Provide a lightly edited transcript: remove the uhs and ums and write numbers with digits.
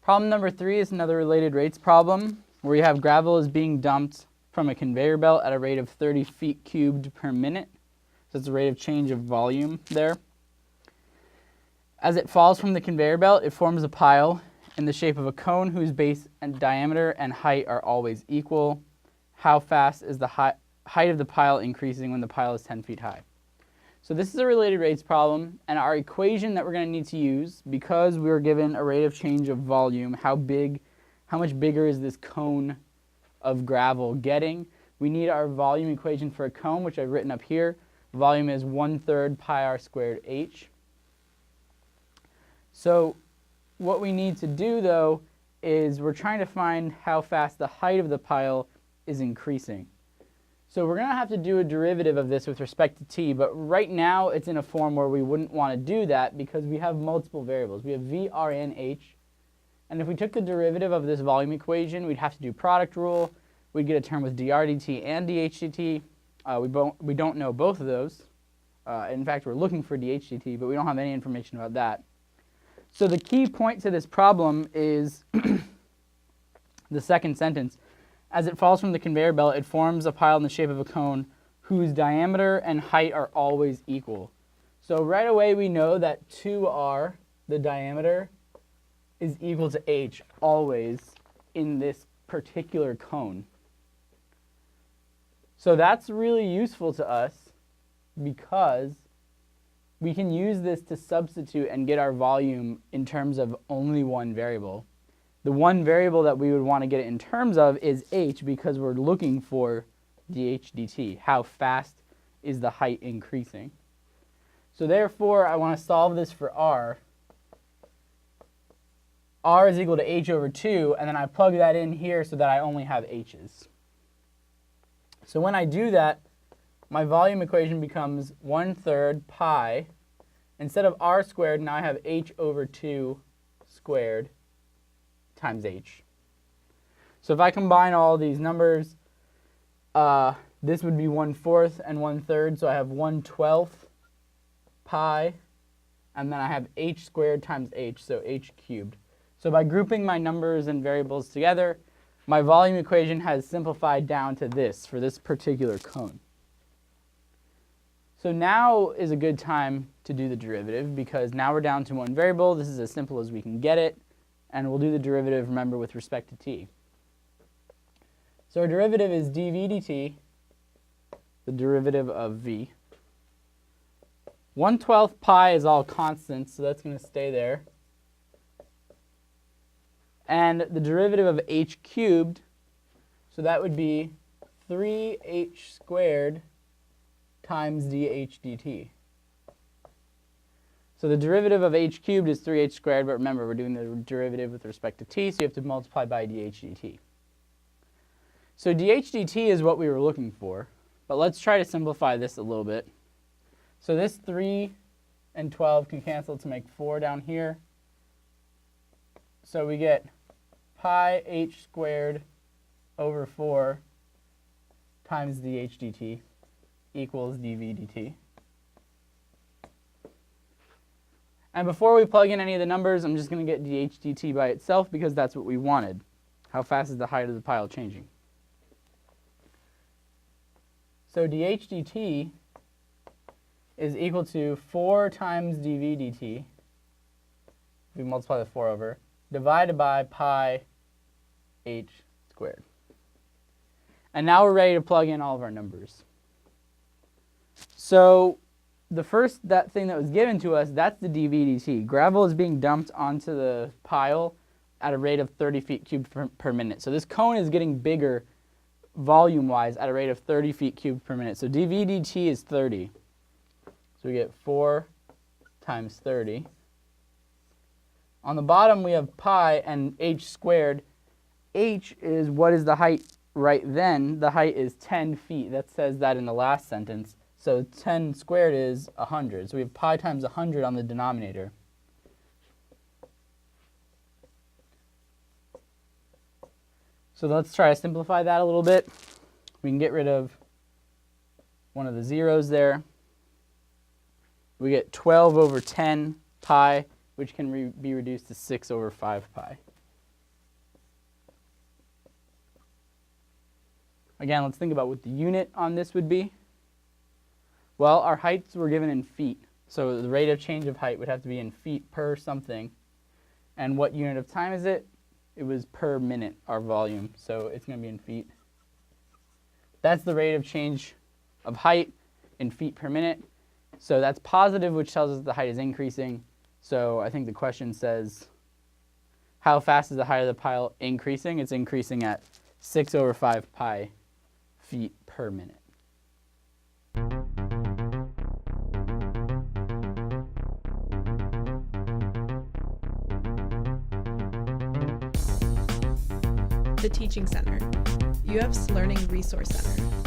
Problem number 3 is another related rates problem where you have gravel is being dumped from a conveyor belt at a rate of 30 feet cubed per minute. So it's a rate of change of volume there. As it falls from the conveyor belt, it forms a pile in the shape of a cone whose base and diameter and height are always equal. How fast is the height of the pile increasing when the pile is 10 feet high? So this is a related rates problem, and our equation that we're going to need to use, because we were given a rate of change of volume, how much bigger is this cone of gravel getting? We need our volume equation for a cone, which I've written up here. Volume is 1/3 pi r squared h. So what we need to do, though, is we're trying to find how fast the height of the pile is increasing. So we're going to have to do a derivative of this with respect to t, but right now it's in a form where we wouldn't want to do that because we have multiple variables. We have v, r, and h. And if we took the derivative of this volume equation, we'd have to do product rule. We'd get a term with dr dt and dh dt. We don't know both of those. In fact, we're looking for dh dt, but we don't have any information about that. So the key point to this problem is the second sentence. As it falls from the conveyor belt, it forms a pile in the shape of a cone whose diameter and height are always equal. So right away we know that 2r, the diameter, is equal to h always in this particular cone. So that's really useful to us because we can use this to substitute and get our volume in terms of only one variable. The one variable that we would want to get it in terms of is h because we're looking for dh dt. How fast is the height increasing? So therefore, I want to solve this for r. R is equal to h over 2, and then I plug that in here so that I only have h's. So when I do that, my volume equation becomes 1/3 pi. Instead of r squared, now I have h over 2 squared times h. So if I combine all these numbers, this would be 1/4 and 1/3, so I have 1/12 pi, and then I have h squared times h, so h cubed. So by grouping my numbers and variables together, my volume equation has simplified down to this for this particular cone. So now is a good time to do the derivative because now we're down to one variable. This is as simple as we can get it. And we'll do the derivative, remember, with respect to t. So our derivative is dv dt, the derivative of v. 1/12 pi is all constants, so that's going to stay there. And the derivative of h cubed, so that would be 3h squared times dh dt. So the derivative of h cubed is 3h squared, but remember, we're doing the derivative with respect to t, so you have to multiply by dh dt. So dh dt is what we were looking for, but let's try to simplify this a little bit. So this 3 and 12 can cancel to make 4 down here. So we get pi h squared over 4 times dh dt equals dv dt. And before we plug in any of the numbers, I'm just going to get dh dt by itself because that's what we wanted. How fast is the height of the pile changing? So dh dt is equal to 4 times dv dt, if we multiply the 4 over, divided by pi h squared. And now we're ready to plug in all of our numbers. So the first thing that was given to us, that's the dv dt. Gravel is being dumped onto the pile at a rate of 30 feet cubed per minute. So this cone is getting bigger volume-wise at a rate of 30 feet cubed per minute. So dv dt is 30. So we get 4 times 30. On the bottom we have pi and h squared. H is what is the height right then. The height is 10 feet. That says that in the last sentence. So 10 squared is 100. So we have pi times 100 on the denominator. So let's try to simplify that a little bit. We can get rid of one of the zeros there. We get 12 over 10 pi, which can be reduced to 6 over 5 pi. again, let's think about what the unit on this would be. Well, our heights were given in feet. So the rate of change of height would have to be in feet per something. And what unit of time is it? It was per minute, our volume. So it's going to be in feet. That's the rate of change of height in feet per minute. So that's positive, which tells us that the height is increasing. So I think the question says, how fast is the height of the pile increasing? It's increasing at 6/5 pi feet per minute. The Teaching Center, UF's Learning Resource Center.